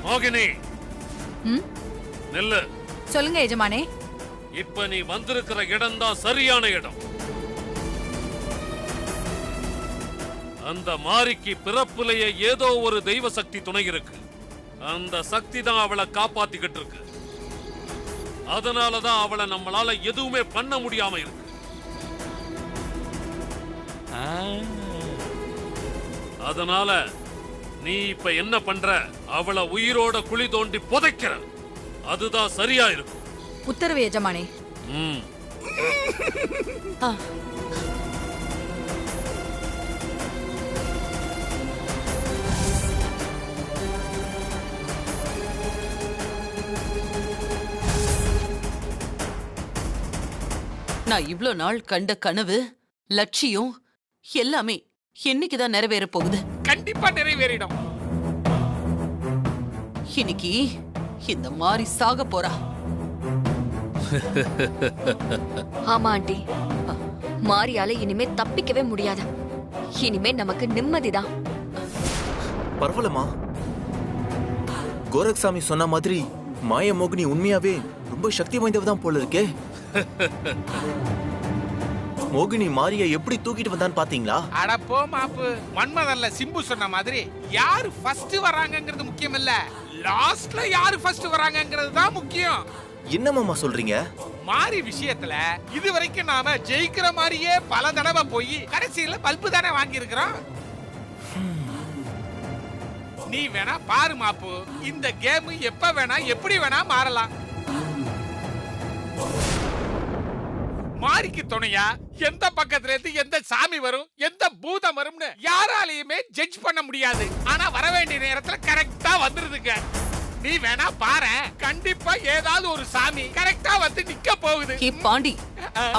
மோகினி, நெல்லு. சொல்லுங்க எஜமானே. இப்ப நீ வந்திருக்கிற இடம் தான் சரியான இடம். அந்த மாரிக்கு பிறப்புலையே ஏதோ ஒரு தெய்வ சக்தி துணை இருக்கு. அந்த சக்தி தான் அவளை காப்பாத்திக்கிட்டு இருக்கு. அதனாலதான் அவளை நம்மளால எதுவுமே பண்ண முடியாம இருக்கு. அதனால நீ இப்ப என்ன பண்ற? அவளை உயிரோட குழி தோண்டி புதைக்கிற. அதுதான் சரியா இருக்கும். உத்தரவு எஜமானே. நான் இவ்ளோ நாள் கண்ட கனவு, லட்சியம் எல்லாமே என்னைக்குதான் நிறைவேற போகுது? கண்டிப்பா நிறைவேறிடும். இன்னைக்கு இந்த மாதிரி சாக போறா. ஆமா ஆண்டி, மாரியால இனிமே தப்பிக்கவே முடியாது. இனிமே நமக்கு நிம்மதிதான். பரவாயில்லமா, கோரக்சாமி சொன்ன மாதிரி மாய மோகினி உண்மையாவே ரொம்ப சக்தி வாய்ந்தவதான் போல இருக்கே. மோகினி மாரிய எப்படி தூக்கிட்டு வந்தான்னு பாத்தீங்களா? அட போ மாப்பு, மன்மதன்ல சிம்பு சொன்ன மாதிரி யாரு ஃபர்ஸ்ட் வராங்கங்கிறது முக்கியம் இல்ல, லாஸ்ட்ல யாரு ஃபர்ஸ்ட் வராங்கங்கிறது தான் முக்கியம். என்ன மாமா சொல்றீங்க? மாரி விஷயத்துல இதுவரைக்கும் நாம ஜெயிக்கிற மாதிரியே பல தடவை போய் கடைசியில பல்பு தானே வாங்கி இருக்கிறோம். நீ வேணா பாரு மாப்பு, இந்த கேம் எப்ப வேணா எப்படி வேணா மாறலாம். மாரிக்கு துணையா எந்த பக்கத்துல இருந்து எந்த சாமி வரும், எந்த பூதம் வரும்னு யாராலையுமே ஜட்ஜ் பண்ண முடியாது. ஆனா வர வேண்டிய நேரத்துல கரெக்டா வந்துருதுங்க. நீ வேணா பாரு, கண்டிப்பா ஏதாவது ஒரு சாமி கரெக்டா வந்து நிக்க போகுது. பாண்டி,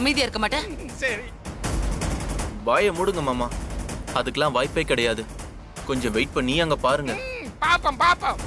அமைதியா இருக்க மாட்டேன். சரி, வாயை மூடுங்க மாமா, அதுக்கெல்லாம் வாய்ப்பே கிடையாது. கொஞ்சம் வெயிட் பண்ணி அங்க பாருங்க. பாப்போம் பாப்போம்.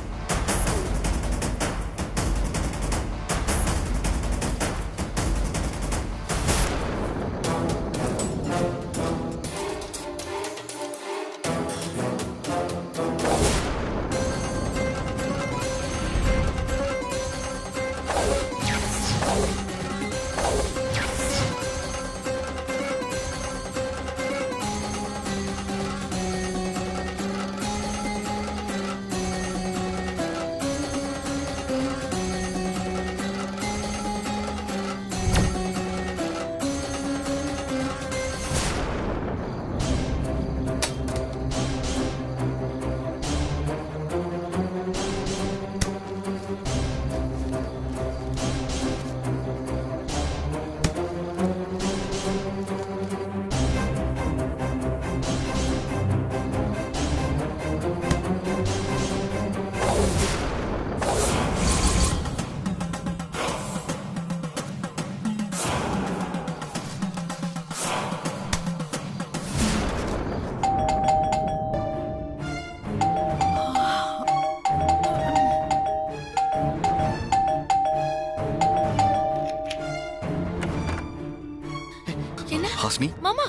ஹாஸ்னி, மாமா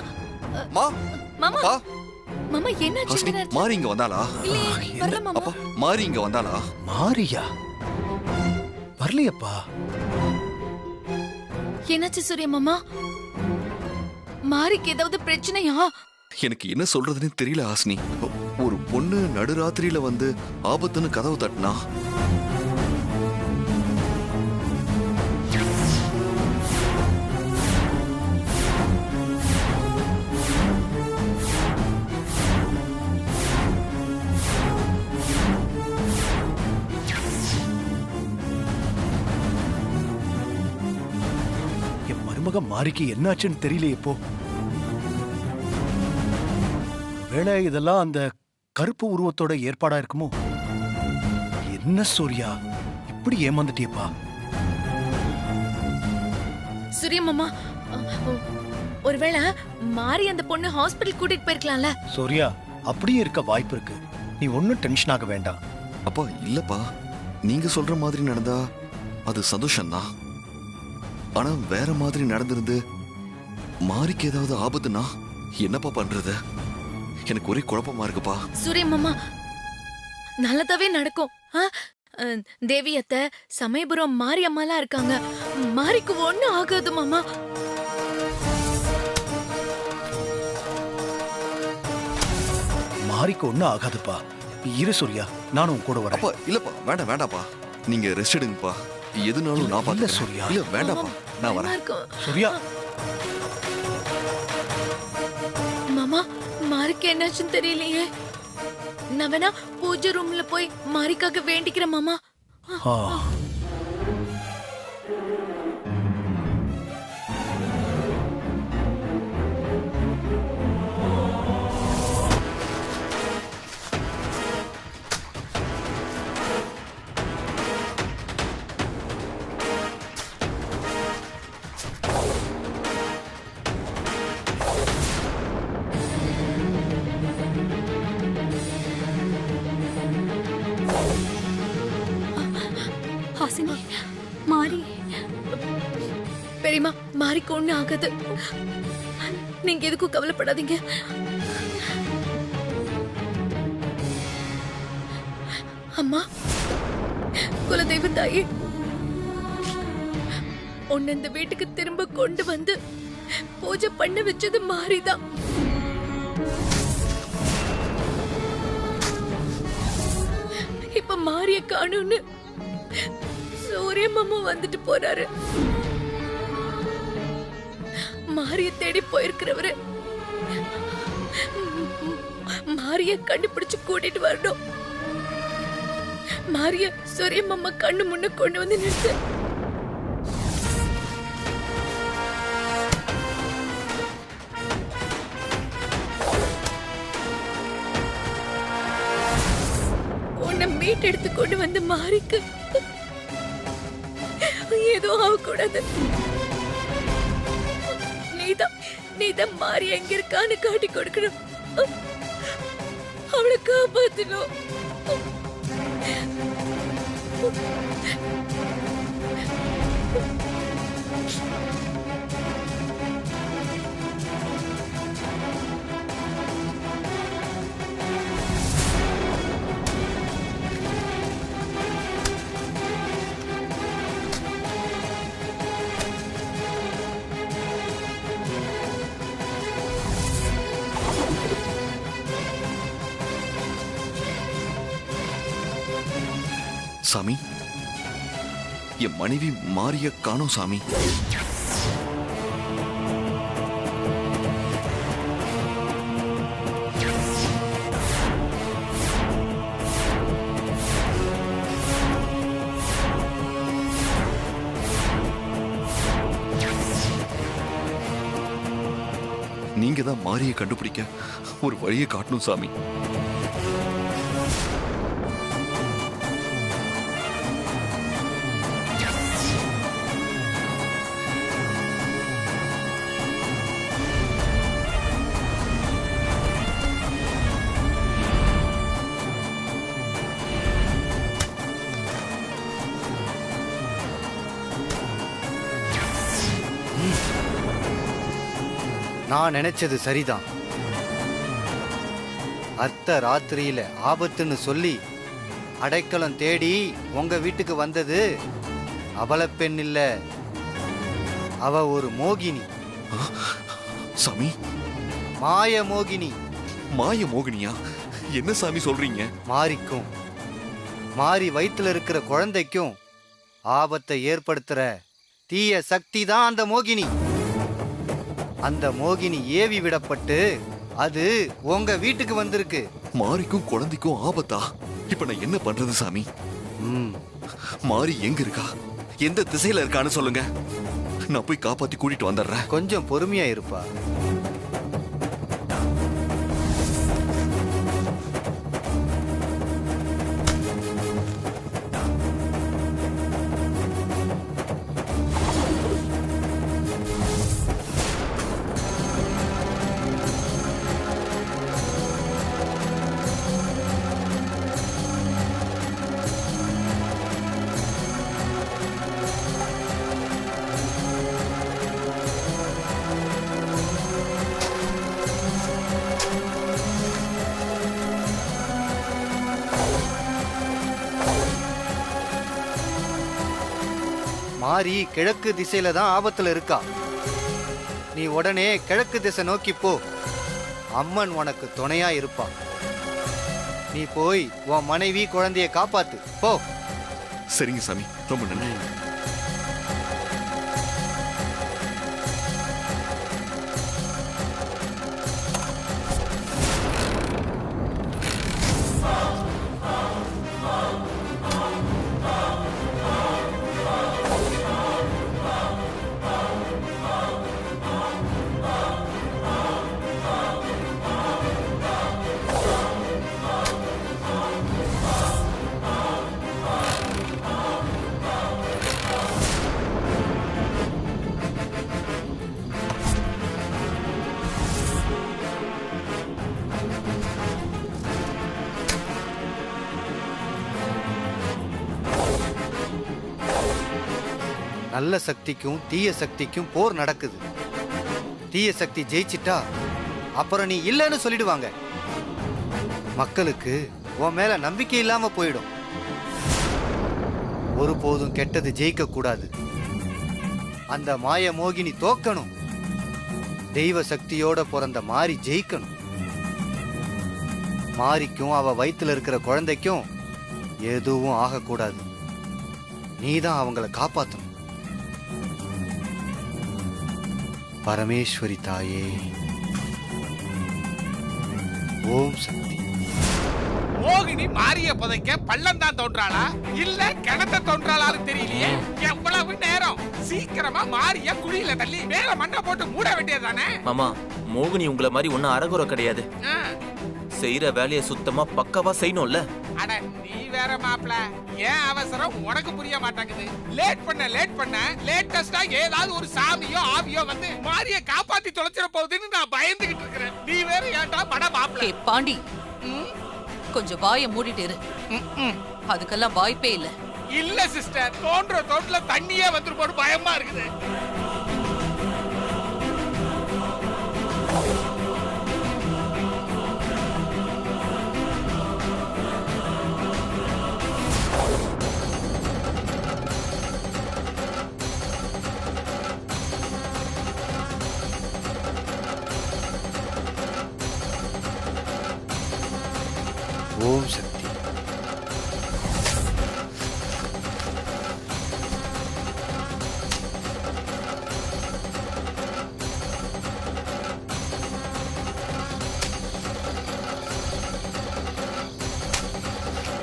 மா மாமா பா மாமா என்னாச்சு? ஹாஸ்னி, மாரி இங்க வந்தாளா? வரல மாமா. அப்பா, மாரி இங்க வந்தாளா? மாரியா? வரலையப்பா. என்னாச்சு சூரிய மாமா? மாரிக்கு ஏதாவது பிரச்சனையா? எனக்கு என்ன சொல்றதுன்னு தெரியல ஹாஸ்னி. ஒரு பொண்ணு நடுராத்திரியில வந்து ஆபத்துன்னு கதவு தட்டினா. மருமக மாரிக்கு என்னாச்சுன்னு தெரியல. இப்போ வேளை இதெல்லாம் அந்த கருப்பு உருவத்தோட ஏற்பாடா இருக்குமோ? என்ன சூர்யா, இப்படி ஏமாந்துட்டியப்பா? சூரிய மாமா, ஒருவேளை மாரி அந்த பொண்ணு ஹாஸ்பிடல் கூட்டிட்டு போயிருக்கலாம்ல? சூர்யா, அப்படியே இருக்க வாய்ப்பு இருக்கு. நீ ஒன்னும் டென்ஷன் ஆக வேண்டாம். அப்பா இல்லப்பா, நீங்க சொல்ற மாதிரி நடந்தா அது சந்தோஷம்தான். ஆனா வேற மாதிரி நடந்திருந்து மாரிக்கு ஏதாவது ஆபத்துனா என்னப்பா பண்றது? எனக்கு ஒரே குழப்பமா இருக்குப்பா. சூரிய மாமா, நல்லதாவே நடக்கும். தேவி அத்தை, சமயபுரம் மாரியம்மாலாம் இருக்காங்க. மாரிக்கு ஒண்ணும் ஆகாது மாமா. மாரிக்கு ஒண்ணும் ஆகாதுப்பா. இரு சூர்யா, நானும் உன் கூட வரேன். அப்பா இல்லப்பா, வேண்டாம் வேண்டாப்பா, நீங்க ரெஸ்ட் எடுங்கப்பா. எதுனாலும் நான் இல்ல பாத்துக்கிறேன். சூர்யா. இல்ல வேண்டாப்பா, நான் வரேன். இருக்கும். சூர்யா, மாமா, மாரிக்கு என்னாச்சுன்னு தெரியலையே. நான் வேணா பூஜை ரூம்ல போய் மாரிக்காக வேண்டிக்கிறேன் மாமா. ஆ, ஹாசினி, மாரி. பெரியம்மா, மாரிக்கு ஒண்ணு ஆகாது. நீங்க எதுக்கும் கவலைப்படாதீங்க. அம்மா, குலதெய்வ தாயே, உன்னை இந்த வீட்டுக்கு திரும்ப கொண்டு வந்து பூஜை பண்ண வச்சது மாரிதான். இப்ப மாரிய காணும்னு சூரிய மாமா வந்துட்டு போறாரு. மாரிய தேடி போயிருக்கிறவரு மாரிய கண்டுபிடிச்சு கூட்டிட்டு வரணும். மாரிய சூரிய மாமா கண்ணு முன்ன கொண்டு வந்து நிறுத்து. உன்னை மீட்டெடுத்து கொண்டு வந்து மாரிக்கு ஏதோ ஆகக்கூடாது. நீதான் மாறி எங்க இருக்கான்னு காட்டி கொடுக்கணும். அவளை காப்பாத்தணும். சாமி, என் மனைவி மாரிய காணோம் சாமி. நீங்க தான் மாரியை கண்டுபிடிக்க ஒரு வழியை காட்டணும் சாமி. நான் நினைச்சது சரிதான். அர்த்த ராத்திரியில ஆபத்துன்னு சொல்லி அடைக்கலம் தேடி உங்க வீட்டுக்கு வந்தது அவள பெண் இல்ல, அவ ஒரு மோகினி. சாமி, மாய மோகினி. மாய மோகினியா? என்ன சாமி சொல்றீங்க? மாரிக்கும் மாரி வயிற்றுல இருக்கிற குழந்தைக்கும் ஆபத்தை ஏற்படுத்துற தீய சக்தி தான் அந்த மோகினி. அந்த மோகினி ஏவி விடப்பட்டு அது உங்க வீட்டுக்கு வந்திருக்கு. மாரிக்கும் குழந்தைக்கும் ஆபத்தா? இப்ப நான் என்ன பண்றது சாமி? மாரி எங்க இருக்கா, எந்த திசையில இருக்கான்னு சொல்லுங்க, நான் போய் காப்பாத்தி கூட்டிட்டு வந்துடுறேன். கொஞ்சம் பொறுமையா இருப்பா. மாறி கிழக்கு திசையில தான் ஆபத்துல இருக்கா. நீ உடனே கிழக்கு திசை நோக்கி போ. அம்மன் உனக்கு துணையா இருப்பா. நீ போய் உன் மனைவி குழந்தைய காப்பாத்து போ. சரிங்க சாமி, ரொம்ப நன்றி. நல்ல சக்திக்கும் தீய சக்திக்கும் போர் நடக்குது. தீய சக்தி ஜெயிச்சிட்டா அப்புறம் நீ இல்லைன்னு சொல்லிடுவாங்க. மக்களுக்கு உன் மேல நம்பிக்கை இல்லாம போயிடும். ஒருபோதும் கெட்டது ஜெயிக்க கூடாது. அந்த மாய மோகினி தோக்கணும். தெய்வ சக்தியோட பிறந்த மாறி ஜெயிக்கணும். மாரிக்கும் அவ வயித்துல இருக்கிற குழந்தைக்கும் எதுவும் ஆகக்கூடாது. நீதான் அவங்கள காப்பாற்றணும். பரமேஸ்வரி தாயே, ஓம் சக்தி. மோகினி மாரிய புதைக்க பள்ளம் தான் தோன்றாளா இல்ல கிணத்த தோன்றாளான்னு தெரியலையே. எவ்வளவு நேரம்? சீக்கிரமா மாரிய குழியில தள்ளி மேல மண்ணை போட்டு மூட வேண்டியதுதானே? மாமா, மோகினி உங்களை மாதிரி ஒன்னும் அரகுறை கிடையாது. செய்யற வேலையை சுத்தமா பக்காவா செய்யணும்ல. அட நீ வேற மாப்ள, ஏன் அவசரம் உனக்கு புரிய மாட்டேங்குது. லேட் பண்ண லேட்டஸ்டா ஏதாவது ஒரு சாமியோ ஆவியோ வந்து மாரிய காப்பாத்தி தொலைச்சிட போகுதுன்னு நான் பயந்துகிட்டு இருக்கிறேன். நீ வேற ஏன்டா பட மாப்ள? ஏய் பாண்டி, கொஞ்சம் வாயை மூடிட்டு இரு. அதுக்கெல்லாம் வாய்ப்பே இல்ல. இல்ல சிஸ்டர், தோன்ற தோட்டல தண்ணியே வந்துருப்போம், பயமா இருக்குது. ஓம் சக்தி.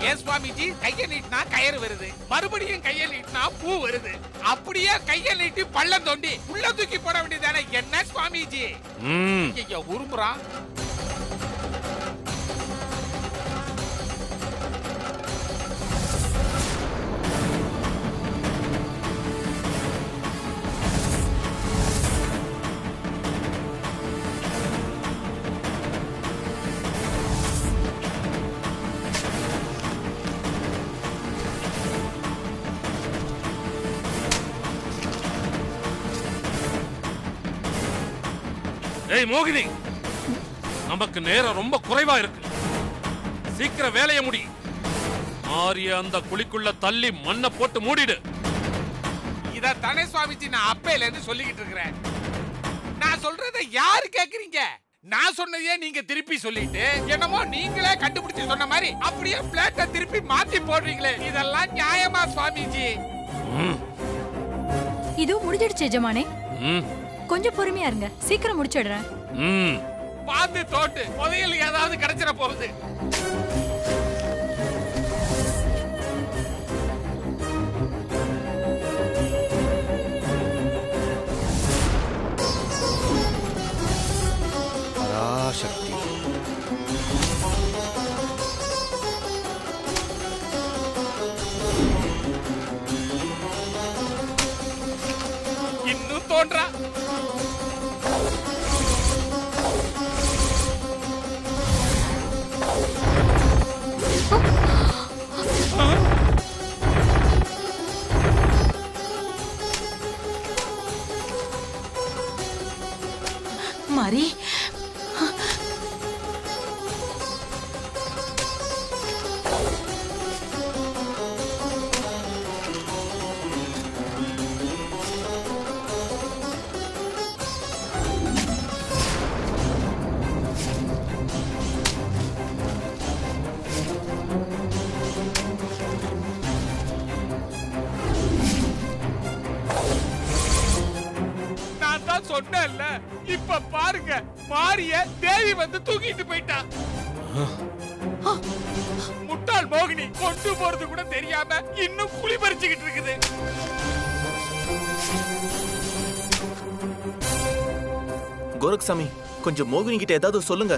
ஏன் சுவாமிஜி, கையை நீட்டினா கயிறு வருது, மறுபடியும் கையை நீட்டினா பூ வருது. அப்படியே கையை நீட்டி பள்ளம் தோண்டி உள்ள தூக்கி போட வேண்டியதானே? என்ன சுவாமிஜி ஐயோ உருமுறான். ஏய் மோகினி, நமக்கு நேரம் ரொம்ப குறைவா இருக்கு. சீக்கிரம் வேலையை முடி. மாரிய அந்த குழிக்குள்ள தள்ளி மண்ணை போட்டு மூடிடு. இத தானே சுவாமிஜி நான் அப்பையில இருந்து சொல்லிக்கிட்டு இருக்கிறேன். நான் சொல்றதை யாரு கேக்குறீங்க? நான் சொன்னதையே நீங்க திருப்பி சொல்லிட்டு என்னமோ நீங்களே கண்டுபிடிச்சு சொன்ன மாதிரி அப்படியே பிளேட்டை திருப்பி மாத்தி போடுறீங்களே, இதெல்லாம் நியாயமா சுவாமிஜி? இது முடிஞ்சிடுச்சு எஜமானே. கொஞ்சம் பொறுமையா இருங்க, சீக்கிரம் முடிச்சிடுறேன். பார்த்து தோட்டு புதையல் ஏதாவது கிடைச்சிட போகுது. பராசக்தி. இன்னும் தோன்றா. மாரி, சொன்னல, இப்ப பாருங்க மாரிய தேவி வந்து தூக்கிட்டு போயிட்டா. முட்டாள் மோகினி கொண்டு போறது கூட தெரியாம இன்னும் குழி பறிச்சுக்கிட்டு இருக்குது. கோரக்சாமி, கொஞ்சம் மோகினி கிட்ட ஏதாவது சொல்லுங்க.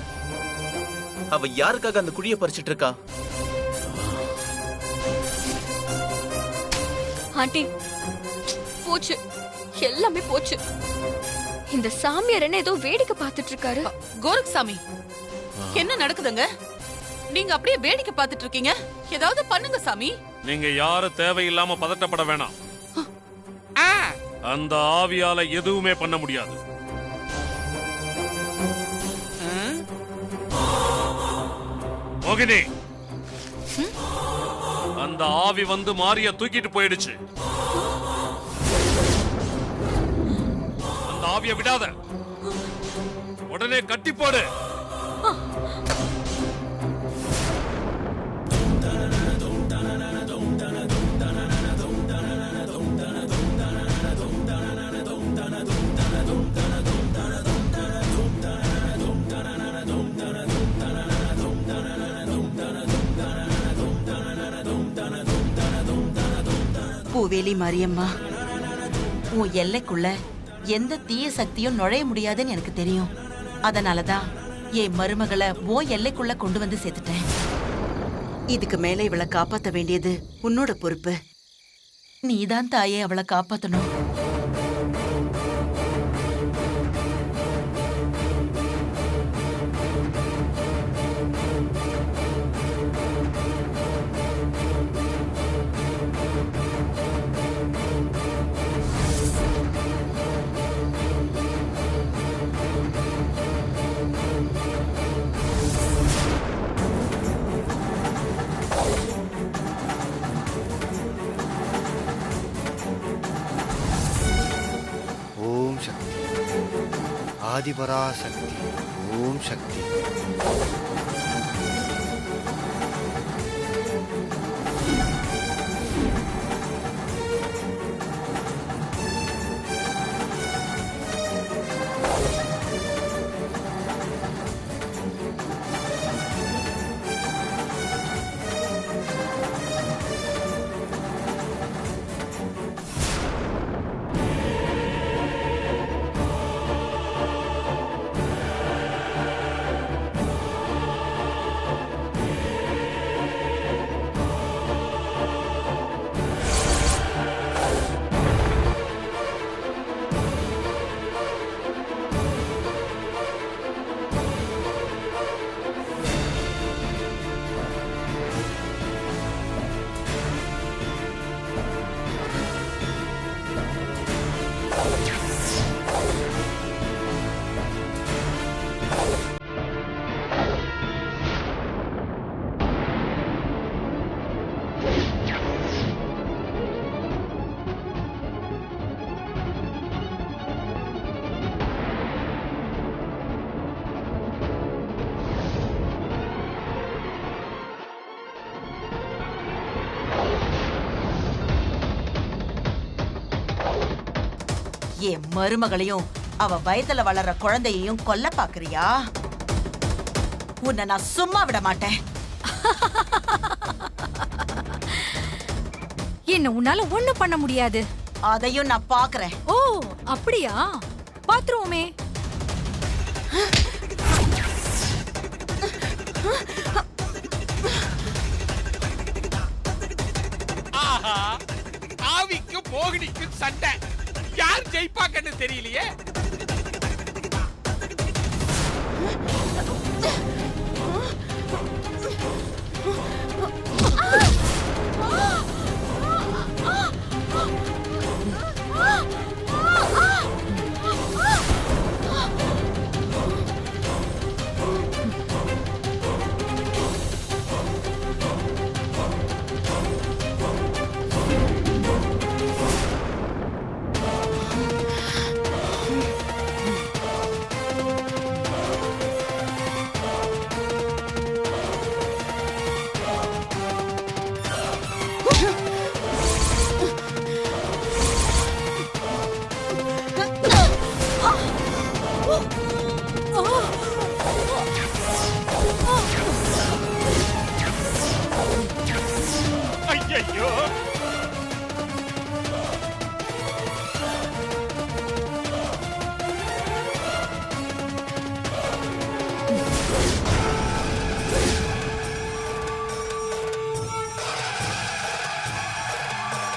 அவ யாருக்காக அந்த குழியை பறிச்சிட்டு இருக்கா? ஆண்டி, போச்சு, எல்லாமே போச்சு. இந்த சாமியார் என்ன ஏதோ வேடிக்கை பார்த்துட்டு இருக்காரு. கோரக்சாமி, என்ன நடக்குதுங்க? நீங்க அப்படியே வேடிக்கை பார்த்துட்டு இருக்கீங்க. ஏதாவது பண்ணுங்க சாமி. நீங்க யாரும் தேவையில்லாம பதட்டப்பட வேணாம். அந்த ஆவியால எதுவுமே பண்ண முடியாது. மோகினி, அந்த ஆவி வந்து மாரிய தூக்கிட்டு போயிடுச்சு. அந்த ஆவிய விடாத, உடனே கட்டி போடு. பூவேலி மாரியம்மா, உன் எல்லைக்குள்ள எந்த தீய சக்தியும் நுழைய முடியாதுன்னு எனக்கு தெரியும். அதனாலதான் என் மருமகளை உன் எல்லைக்குள்ள கொண்டு வந்து சேர்த்துட்டேன். இதுக்கு மேல இவளை காப்பாத்த வேண்டியது உன்னோட பொறுப்பு. நீதான் தாயே அவளை காப்பாத்தணும். ஓம் சக்தி, ஆதிபராசக்தி, ஓம் சக்தி. என் மருமகளையும் அவ வயதுல வளர்ற குழந்தையையும் கொல்ல பாக்குறியா? உன்னை நான் சும்மா விட மாட்டேன். என்ன உன்னால ஒண்ணும் பண்ண முடியாது. அதையும் நான் பாக்குறேன். ஓ, அப்படியா? பாத்துருவோமே. ஆஹா, ஆவிக்கும் மோகினிக்கும் சண்டை. யார் ஜெயிப்பாங்கன்னு தெரியலையே.